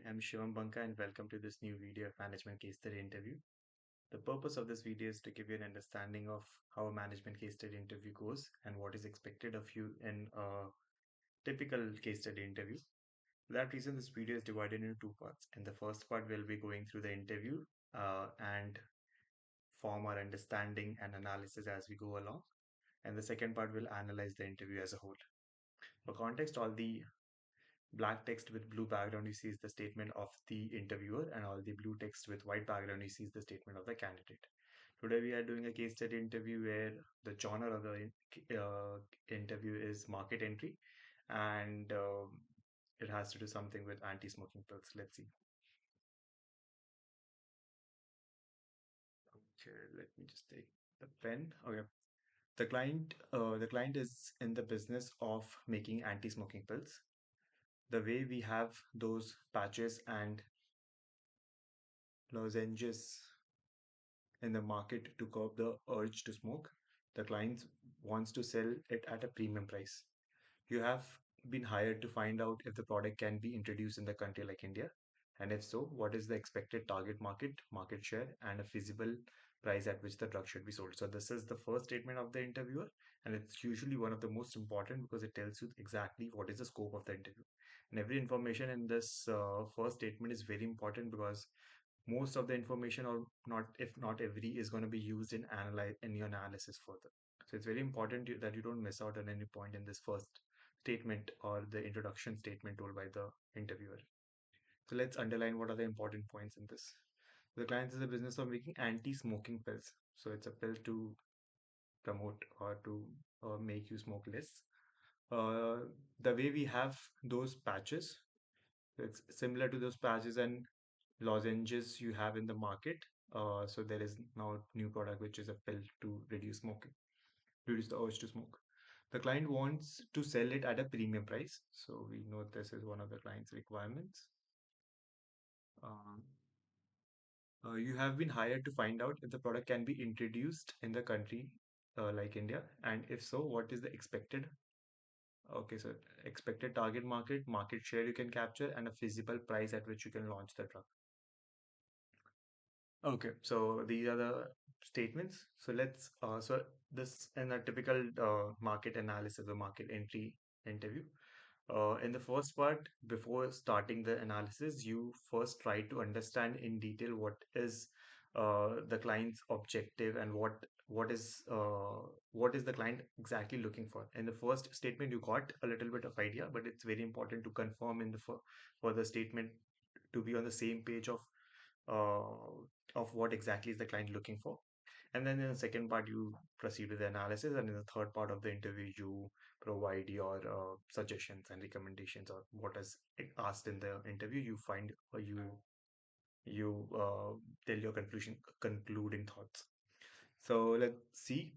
I'm Shivam Banka and welcome to this new video of management case study interview. The purpose of this video is to give you an understanding of how a management case study interview goes and what is expected of you in a typical case study interview. For that reason, this video is divided into two parts. In the first part, we'll be going through the interview and form our understanding and analysis as we go along. And the second part will analyze the interview as a whole. For context, all the black text with blue background you see is the statement of the interviewer, and all the blue text with white background you see is the statement of the candidate. Today we are doing a case study interview where the genre of the interview is market entry, and it has to do something with anti-smoking pills. Let's see. Okay, let me just take the pen. Okay. The client is in the business of making anti-smoking pills. The way we have those patches and lozenges in the market to curb the urge to smoke, the client wants to sell it at a premium price. You have been hired to find out if the product can be introduced in the country like India, and if so, what is the expected target market share, and a feasible price at which the drug should be sold. So this is the first statement of the interviewer, and it's usually one of the most important because it tells you exactly what is the scope of the interview. And every information in this first statement is very important because most of the information, or not if not every, is going to be used in analyze in your analysis further. So it's very important that you don't miss out on any point in this first statement or the introduction statement told by the interviewer. So let's underline what are the important points in this. The client is in the business of making anti-smoking pills, so it's a pill to promote or to make you smoke less. uh, the way we have those patches, it's similar to those patches and lozenges you have in the market. So there is now new product which is a pill to reduce smoking, reduce the urge to smoke. The client wants to sell it at a premium price. So we know this is one of the client's requirements. Um, you have been hired to find out if the product can be introduced in the country like India, and if so, what is the expected? Okay, so expected target market share you can capture, and a feasible price at which you can launch the drug. Okay, so these are the statements. So let's so this in a typical market analysis or market entry interview. In the first part, before starting the analysis, you first try to understand in detail what is the client's objective and what is the client exactly looking for. In the first statement, you got a little bit of idea, but it's very important to confirm in the for the statement to be on the same page of what exactly is the client looking for. And then in the second part, you proceed with the analysis, and in the third part of the interview, you provide your suggestions and recommendations, or what is asked in the interview. You find or you tell your concluding thoughts. So let's see.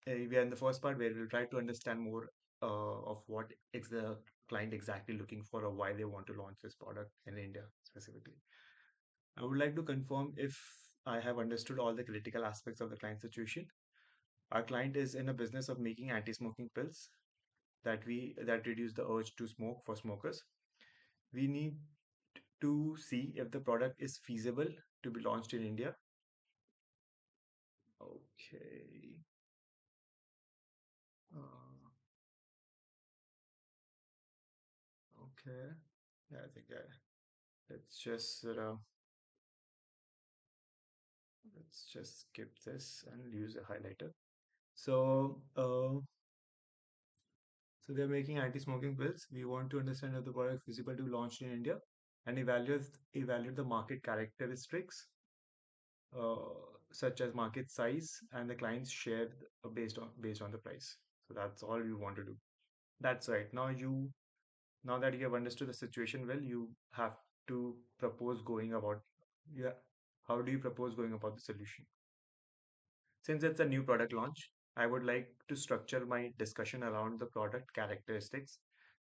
We are in the first part where we'll try to understand more of what is the client exactly looking for, or why they want to launch this product in India specifically. I would like to confirm if I have understood all the critical aspects of the client situation. Our client is in a business of making anti-smoking pills that reduce the urge to smoke for smokers. We need to see if the product is feasible to be launched in India. Okay. Uh, okay. Yeah, I think let's just let's just skip this and use a highlighter. So, so they're making anti-smoking pills. We want to understand if the product is feasible to be launched in India and evaluate the market characteristics, uh, such as market size and the client's share based on the price. So that's all you want to do. That's right. Now that you have understood the situation well, you have to propose going about. Yeah. How do you propose going about the solution? Since it's a new product launch, I would like to structure my discussion around the product characteristics,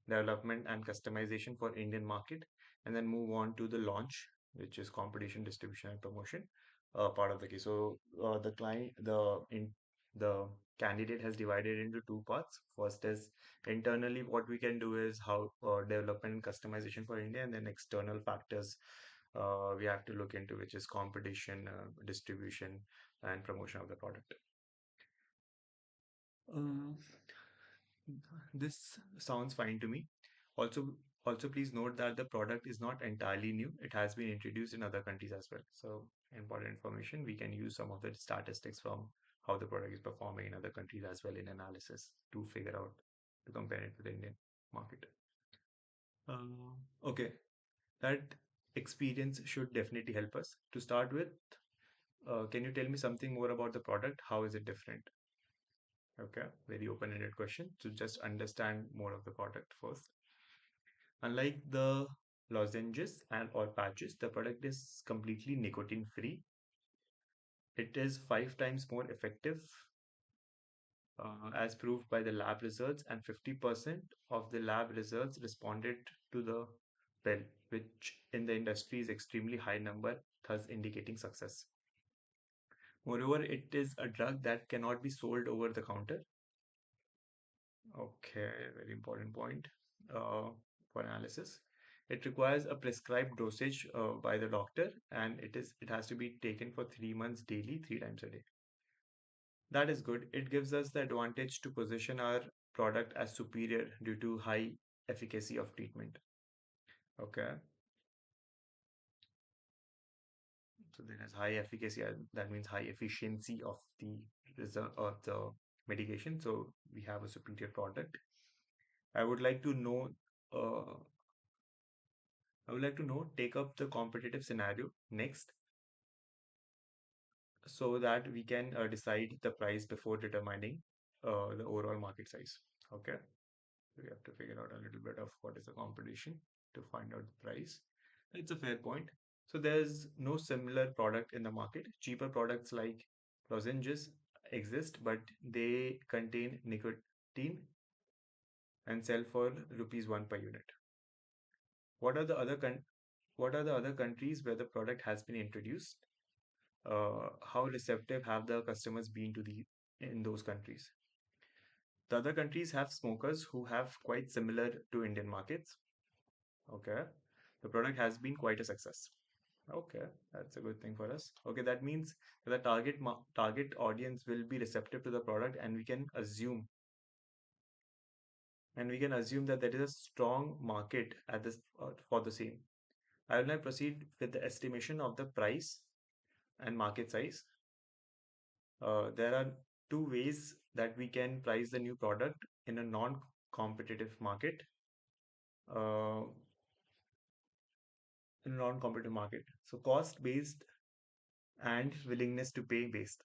development, and customization for Indian market, and then move on to the launch, which is competition, distribution, and promotion, part of the case. So the client, the in The candidate has divided into two parts. First is internally what we can do is how development and customization for India, and then external factors we have to look into, which is competition, distribution, and promotion of the product. Uh, this sounds fine to me. Also, also please note that the product is not entirely new. It has been introduced in other countries as well. So important information. We can use some of the statistics from how the product is performing in other countries as well in analysis to figure out to compare it with the Indian market. Okay, that experience should definitely help us. To start with, can you tell me something more about the product? How is it different? Okay, very open-ended question. To just understand more of the product first. Unlike the lozenges and or patches, the product is completely nicotine free. It is 5 times more effective as proved by the lab results, and 50% of the lab results responded to the pill, which in the industry is extremely high number, thus indicating success. Moreover, it is a drug that cannot be sold over the counter. Okay, very important point uh, for analysis. It requires a prescribed dosage by the doctor, and it has to be taken for 3 months daily, 3 times a day. That is good. It gives us the advantage to position our product as superior due to high efficacy of treatment. Okay, so there is high efficacy. That means high efficiency of the result of the medication. So we have a superior product. I would like to know. Uh, I would like to know. Take up the competitive scenario next, so that we can decide the price before determining the overall market size. Okay, we have to figure out a little bit of what is the competition to find out the price. It's a fair point. So there's no similar product in the market. Cheaper products like lozenges exist, but they contain nicotine and sell for rupees 1 per unit. What are the other what are the other countries where the product has been introduced? How receptive have the customers been to the in those countries? The other countries have smokers who have quite similar to Indian markets. Okay, the product has been quite a success. Okay, that's a good thing for us. Okay, that means the target audience will be receptive to the product, and we can assume that there is a strong market at this for the same. I will now proceed with the estimation of the price and market size. There are two ways that we can price the new product in a non-competitive market. Uh, in a non-competitive market. So cost based and willingness to pay based.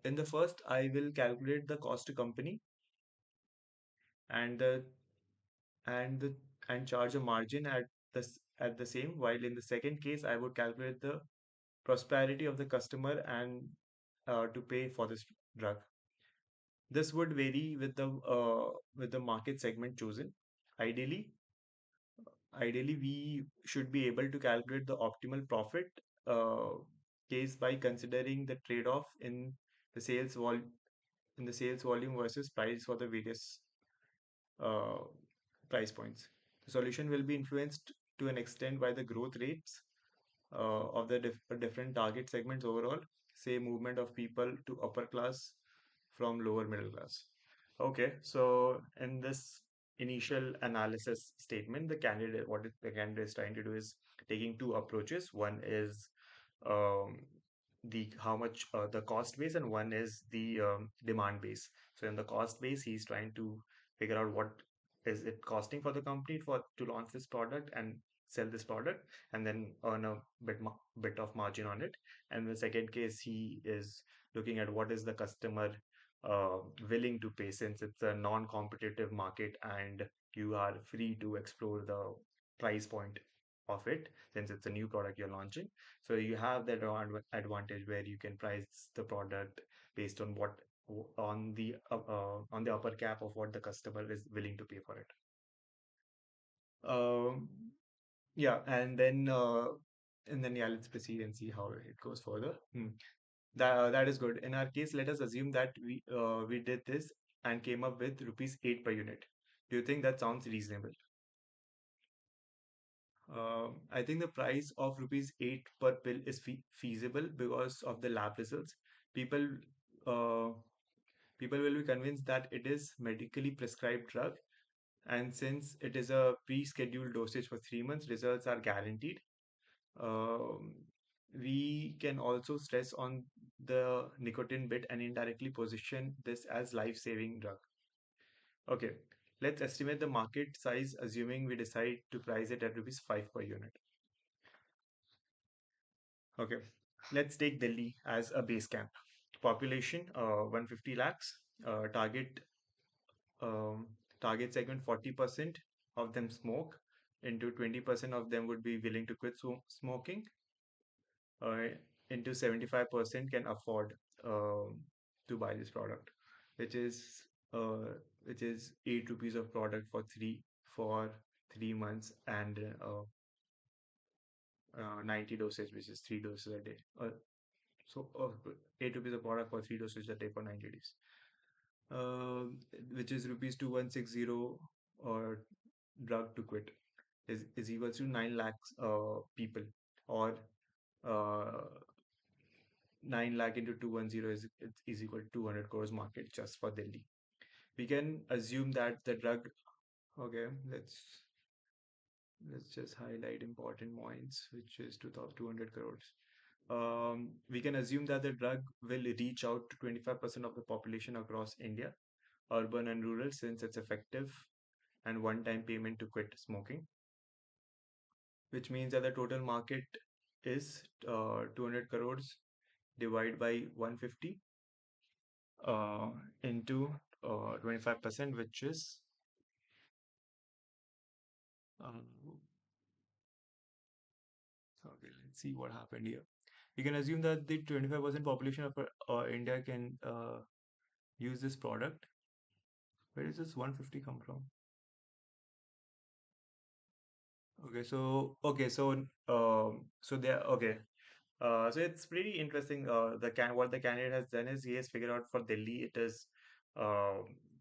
In the first, I will calculate the cost to company and the and the and charge a margin at the same. While in the second case, I would calculate the prosperity of the customer and to pay for this drug. This would vary with the market segment chosen. Ideally, ideally we should be able to calculate the optimal profit uh, case by considering the trade-off the sales vol in the sales volume versus price for the various uh, price points. The solution will be influenced to an extent by the growth rates of the different target segments overall, say movement of people to upper class from lower middle class. Okay, so in this initial analysis statement, the candidate is trying to do is taking two approaches. One is um, the how much the cost base, and one is the demand base. So in the cost base, he's trying to figure out what is it costing for the company to launch this product and sell this product, and then earn a bit of margin on it. And the second case, he is looking at what is the customer uh, willing to pay, since it's a non-competitive market and you are free to explore the price point of it, since it's a new product you're launching. So you have that advantage where you can price the product based on what on the upper cap of what the customer is willing to pay for it. Um, yeah, and then yeah, let's proceed and see how it goes further. That is good. In our case, let us assume that we did this and came up with rupees 8 per unit. Do you think that sounds reasonable? I think the price of rupees 8 per pill is feasible because of the lab results. People uh, people will be convinced that it is medically prescribed drug, and since it is a pre-scheduled dosage for 3 months, results are guaranteed. Um, we can also stress on the nicotine bit and indirectly position this as life-saving drug. Okay, let's estimate the market size, assuming we decide to price it at rupees 5 per unit. Okay, let's take Delhi as a base camp. Population 150 lakhs. Target um, target segment 40% of them smoke. Into 20% of them would be willing to quit smoking. uh, Into 75% can afford to buy this product, which is uh, which is 8 rupees of product for 3 months and 90 doses, which is 3 doses a day. So 8 rupees of product for 3 doses a day for 90 days, uh, which is rupees 2160 or drug to quit is equals to 9 lakhs people, or uh, 9 lakh into 210 is equal to 200 crores market just for Delhi. We can assume that the drug, okay, let's just highlight important points, which is 200 crores. We can assume that the drug will reach out to 25% of the population across India, urban and rural, since it's effective and one-time payment to quit smoking, which means that the total market is 200 crores divided by 150 uh, into 25%, which is um, okay. Let's see what happened here. We can assume that the 25% population of India can use this product. Where does this 150 come from? So there. Okay. So it's pretty interesting. The can What the candidate has done is he has figured out for Delhi it is uh,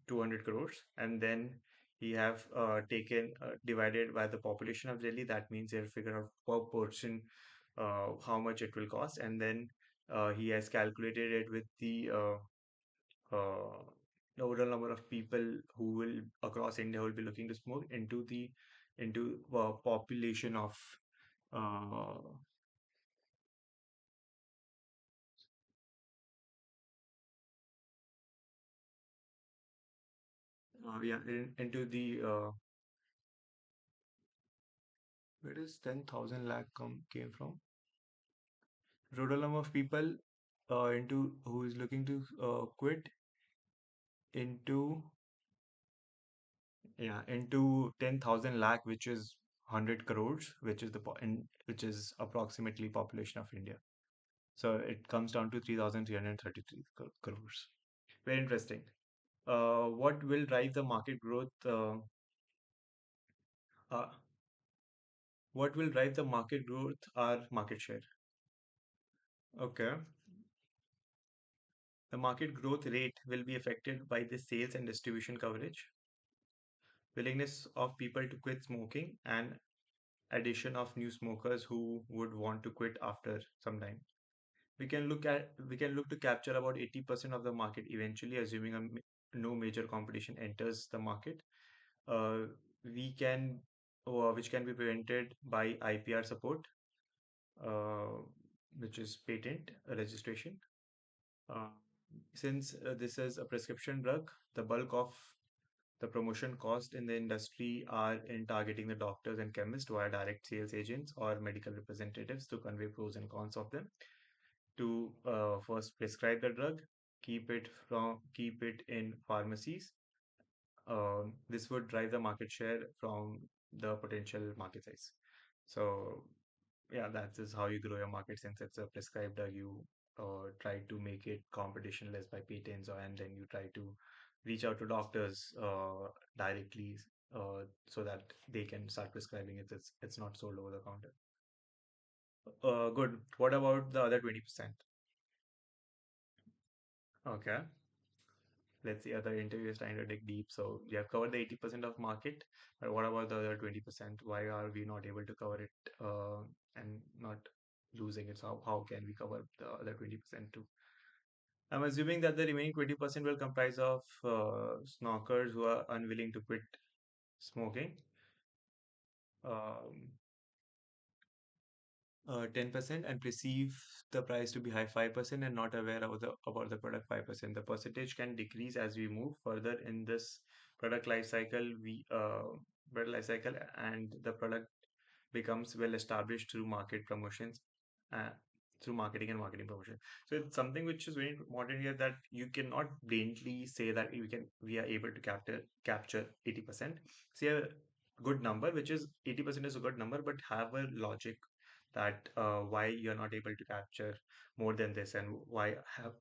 200 crores, and then he have taken divided by the population of Delhi. That means he have figured out per person how much it will cost, and then he has calculated it with uh, the overall number of people who will across India will be looking to smoke into population of uh, into the where does 10,000 lakh came from? Total number of people into who is looking to quit into into 10,000 lakh, which is 100 crores, which is which is approximately population of India. So it comes down to 3,333 crores. Very interesting. What will drive the market growth? Uh, what will drive the market growth? Our market share. Okay. The market growth rate will be affected by the sales and distribution coverage, willingness of people to quit smoking, and addition of new smokers who would want to quit after some time. We can look to capture about 80% of the market eventually, assuming no major competition enters the market. Uh, we can which can be prevented by IPR support, uh, which is patent registration. Uh, since this is a prescription drug, the bulk of the promotion cost in the industry are in targeting the doctors and chemists via direct sales agents or medical representatives to convey pros and cons of them. To first prescribe the drug, keep it in pharmacies. This would drive the market share from the potential market size. So yeah, that is how you grow your market. Since it's a prescribed drug, you try to make it competitionless by patents, and then you try to reach out to doctors directly so that they can start prescribing it. It's not sold over the counter. Good. What about the other 20%? Okay. Let's see, other interview is trying to dig deep. So we have covered the 80% of market, but what about the other 20%? Why are we not able to cover it and not losing it? So how can we cover the other 20% too? I'm assuming that the remaining 20% will comprise of smokers who are unwilling to quit smoking. Um, 10% and perceive the price to be high 5% and not aware of the about the product 5%. The percentage can decrease as we move further in this product life cycle. Product life cycle and the product becomes well established through market promotions, uh, through marketing and marketing promotion. So it's something which is very important here, that you cannot blindly say that we are able to capture 80%. Say a good number, which is 80% is a good number, but have a logic that why you're not able to capture more than this, and why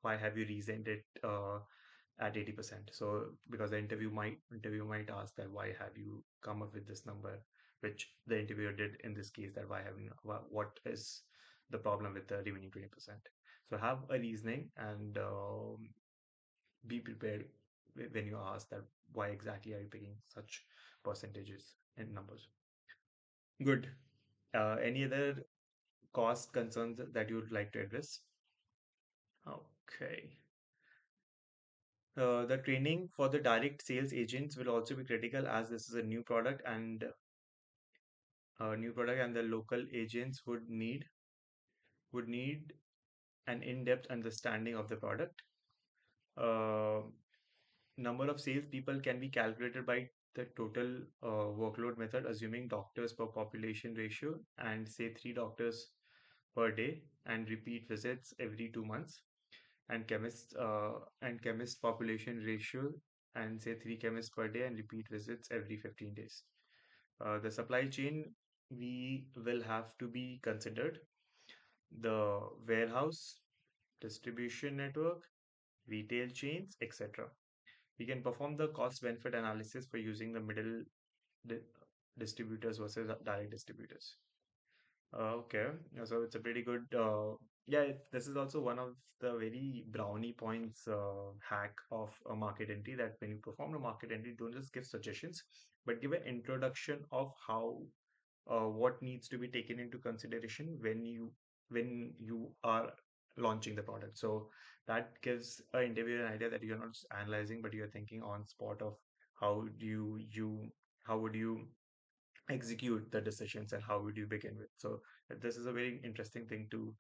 have you reasoned it at 80%. So because the interview might ask that why have you come up with this number, which the interviewer did in this case, that why haven't what is the problem with the remaining 20%. So have a reasoning and be prepared when you ask that why exactly are you picking such percentages and numbers. Good. Any other cost concerns that you would like to address? Okay. The training for the direct sales agents will also be critical, as this is a new product, and the local agents would need an in-depth understanding of the product. Uh, Number of salespeople can be calculated by the total workload method, assuming doctors per population ratio and say three doctors per day and repeat visits every 2 months, and chemist population ratio and say three chemists per day and repeat visits every 15 days. The supply chain we will have to be considered: the warehouse, distribution network, retail chains, etc. We can perform the cost benefit analysis for using the middle di- distributors versus direct distributors. Okay, so it's a pretty good. Yeah, this is also one of the very brownie points hack of a market entry, that when you perform a market entry, don't just give suggestions, but give an introduction of how what needs to be taken into consideration when you are launching the product. So that gives an interviewer an idea that you're not just analyzing, but you're thinking on spot of how do how would you execute the decisions and how would you begin with. So this is a very interesting thing to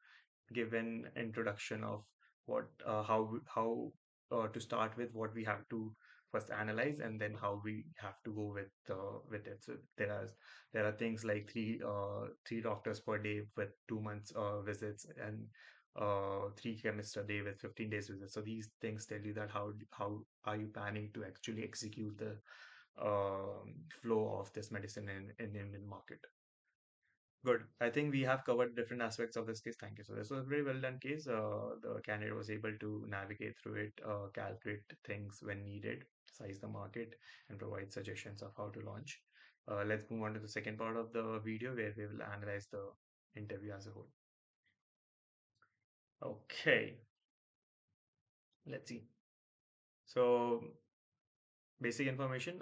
give an introduction of how to start with, what we have to first analyze, and then how we have to go with it. So there are things like three doctors per day with 2 months visits, and three chemists a day with 15 days visits. So these things tell you that how are you planning to actually execute the flow of this medicine in Indian market. Good. I think we have covered different aspects of this case. Thank you. So this was a very well done case. The candidate was able to navigate through it, calculate things when needed, size the market, and provide suggestions of how to launch. Let's move on to the second part of the video, where we will analyze the interview as a whole. Okay, let's see. So basic information.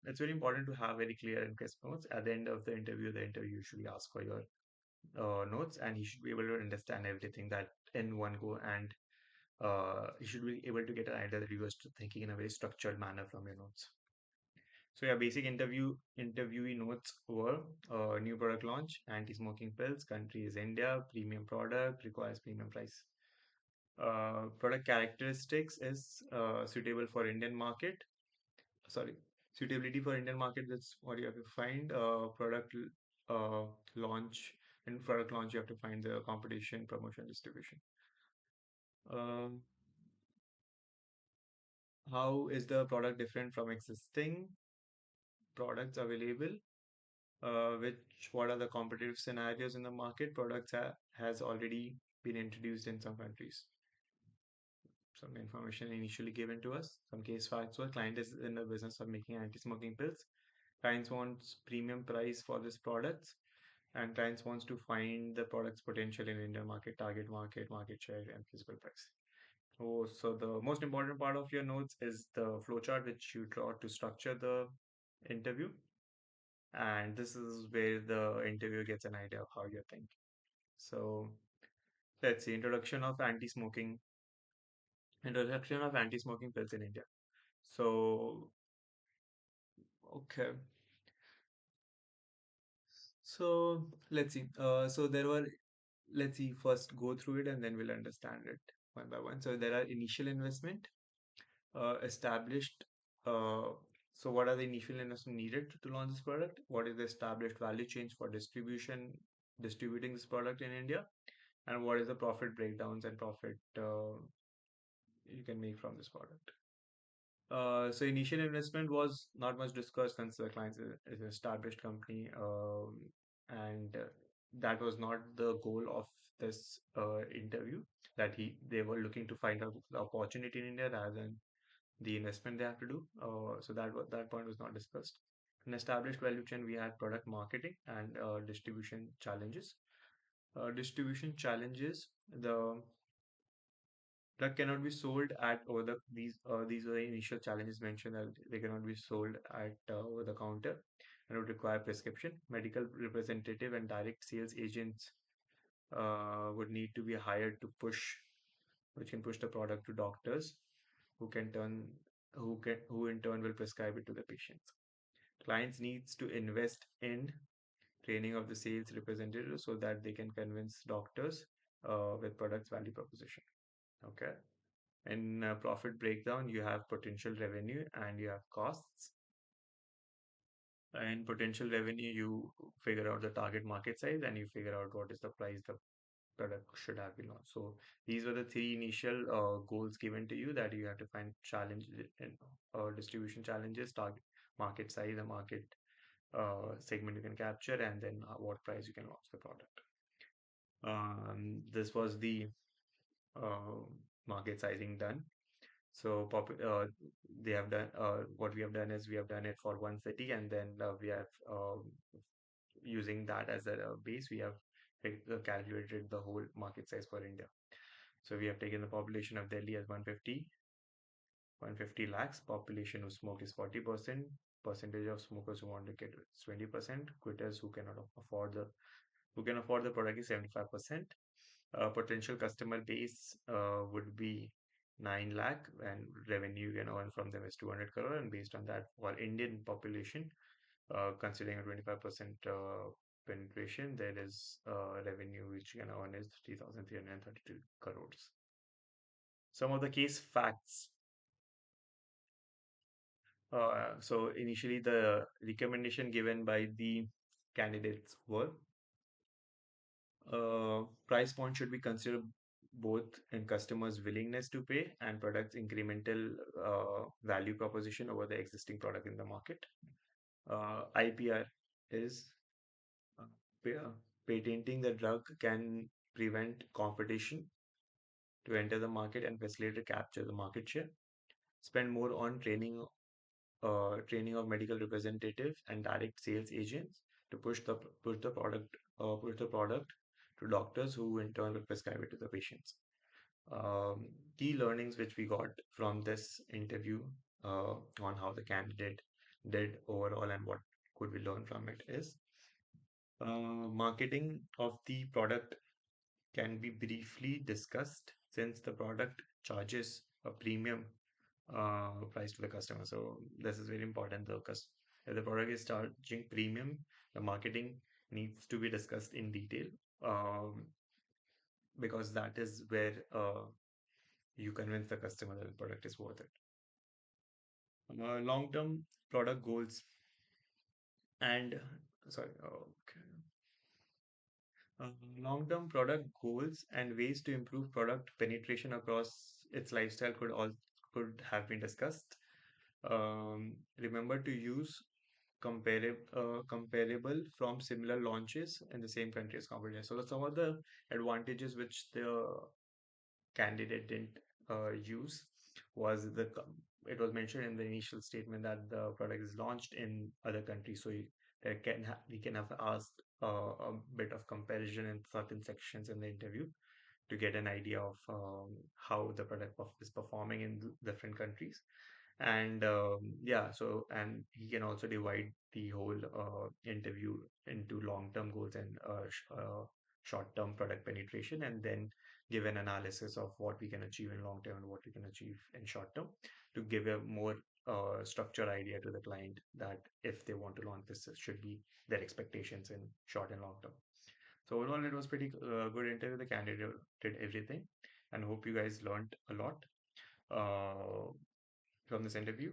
It's very important to have very clear and crisp notes. At the end of the interview usually asks for your notes, and he should be able to understand everything that in one go, and you should be able to get an idea that you were thinking in a very structured manner from your notes. So yeah, basic interviewee notes were new product launch, anti-smoking pills, country is India, premium product, requires premium price. Product characteristics is suitable for Indian market. Sorry, suitability for Indian market. That's what you have to find. Uh, launch in product launch, you have to find the competition, promotion, distribution. Um, how is the product different from existing products available? What are the competitive scenarios in the market? Products has already been introduced in some countries. Some information initially given to us. Some case facts were: client is in the business of making anti-smoking pills. Clients wants premium price for this products, and clients wants to find the product's potential in Indian market, target market, market share, and feasible price. Oh, so the most important part of your notes is the flowchart which you draw to structure the interview. And this is where the interviewer gets an idea of how you think. So let's see, introduction of anti-smoking pills in India. So, okay. So let's see. Let's see, first go through it and then we'll understand it one by one. So there are initial investment, established. Uh, so what are the initial investment needed to launch this product? What is the established value chains for distributing this product in India? And what is the profit breakdowns and profit you can make from this product? So initial investment was not much discussed since the client is an established company, and that was not the goal of this interview. That they were looking to find out the opportunity in India rather than the investment they have to do. So that point was not discussed. In established value chain, we had product marketing and distribution challenges. Distribution challenges. The Drug cannot be sold at over these were the initial challenges mentioned that they cannot be sold at over the counter and would require prescription. Medical representative and direct sales agents would need to be hired to which can push the product to doctors who can turn who in turn will prescribe it to the patients. Clients needs to invest in training of the sales representatives so that they can convince doctors with products value proposition. Okay. In profit breakdown, you have potential revenue and you have costs. In potential revenue, you figure out the target market size and you figure out what is the price the product should have been launched. So these were the three initial goals given to you that you have to find challenge in distribution challenges, target market size, the market segment you can capture, and then what price you can launch the product. This was the uh, market sizing done. So they have done what we have done is we have done it for one city, and then we have using that as a base, we have calculated the whole market size for India. So we have taken the population of Delhi as 150 lakhs. Population who smoke is 40%. Percentage of smokers who want to get is 20%. Quitters who can afford the product is 75%. Potential customer base would be 9 lakh and revenue you can earn from them is 200 crore, and based on that for Indian population, considering a 25% penetration, there is revenue which you can earn is 3,332 crores. Some of the case facts. So initially the recommendation given by the candidates were price point should be considered both in customers' willingness to pay and products' incremental value proposition over the existing product in the market. IPR is uh, patenting the drug can prevent competition to enter the market and facilitate capture the market share. Spend more on training of medical representatives and direct sales agents to push the product to doctors who in turn will prescribe it to the patients. Um, Key learnings which we got from this interview on how the candidate did overall and what could we learn from it is marketing of the product can be briefly discussed since the product charges a premium price to the customer. So this is very important. If the product is charging premium, the marketing needs to be discussed in detail um, because that is where you convince the customer that the product is worth it. Long-term product goals and sorry, okay. Long-term product goals and ways to improve product penetration across its lifestyle could have been discussed. Remember to use comparable from similar launches in the same country as competition. So some of the advantages which the candidate didn't use was it was mentioned in the initial statement that the product is launched in other countries, so we can have asked a bit of comparison in certain sections in the interview. to get an idea of how the is performing in different countries. And yeah, so and he can also divide the whole interview into long-term goals and short-term product penetration, and then give an analysis of what we can achieve in long term and what we can achieve in short term, to give a more structured idea to the client that if they want to launch this should be their expectations in short and long term. So overall, it was pretty good interview. The candidate did everything, and hope you guys learned a lot uh, from this interview.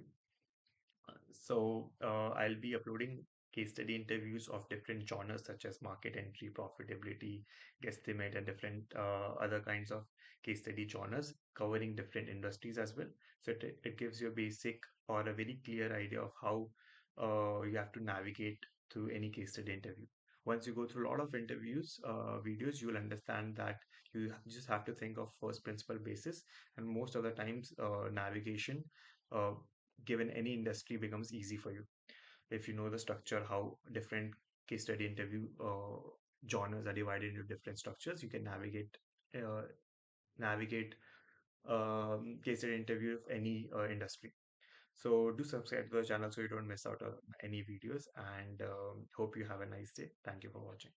I'll be uploading case study interviews of different genres such as market entry, profitability, guesstimate, and different other kinds of case study genres covering different industries as well. So it gives you a basic or a very clear idea of how you have to navigate through any case study interview. Once you go through a lot of interviews, videos, you will understand that just have to think of first principle basis, and most of the times, navigation. Uh, Given any industry becomes easy for you if you know the structure, how different case study interview genres are divided into different structures. You can uh, navigate case study interview of any industry. So do subscribe to the channel so you don't miss out on any videos, and hope you have a nice day. Thank you for watching.